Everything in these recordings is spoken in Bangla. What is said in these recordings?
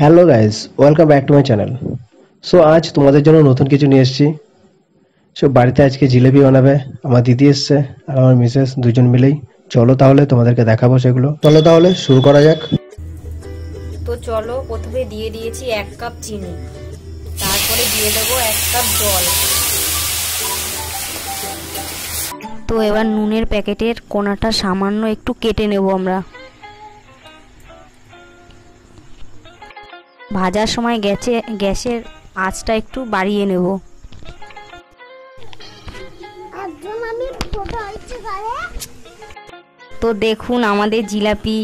Hello guys, welcome back to my channel. So আজ তোমাদের জন্য নতুন কিছু নিয়ে এসেছি। সো বাড়িতে আজকে জিলেবি বানাবে আমার দিদি এসছে আর আমার মিসেস, দুজন মিলেই। চলো তাহলে তোমাদেরকে দেখাবো সেগুলো। চলো তাহলে শুরু করা যাক। তো চলো, প্রথমে দিয়ে দিয়েছি 1 কাপ চিনি, তারপরে দিয়ে দেবো 1 কাপ জল। তো এবার নুনের প্যাকেটের কোনাটা সামান্য একটু কেটে নেব আমরা। ভাজার সময় গ্যাসের আঁচটা একটু বাড়িয়ে নেব। তো দেখুন আমাদের জিলাপি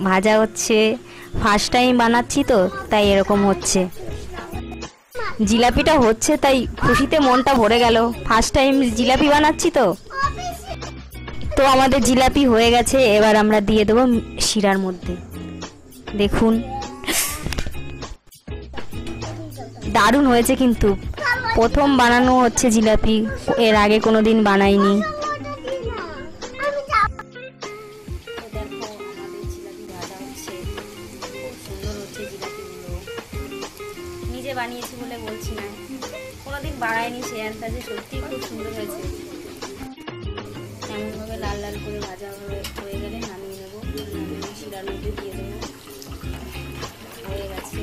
ভাজা হচ্ছে। ফার্স্ট টাইম বানাচ্ছি তো তাই এরকম হচ্ছে। জিলাপিটা হচ্ছে তাই খুশিতে মনটা ভরে গেল। ফার্স্ট টাইম জিলাপি বানাচ্ছি তো। তো আমাদের জিলাপি হয়ে গেছে, এবার আমরা দিয়ে দেবো শিরার মধ্যে। দেখুন দারুণ হয়েছে, কিন্তু প্রথম বানানো হচ্ছে জিলাপি, এর আগে কোনোদিন বানাইনি। নিজে বানিয়েছি বলে বলছি না, কোনোদিন বানাইনি সে আন্দাজে, সত্যি খুব সুন্দর হয়েছে। এমনভাবে লাল লাল করে ভাজা হয়ে গেলে নামিয়ে নেবো, নামিয়ে শিরার মধ্যে দিয়ে দেবো। হয়ে গেছে।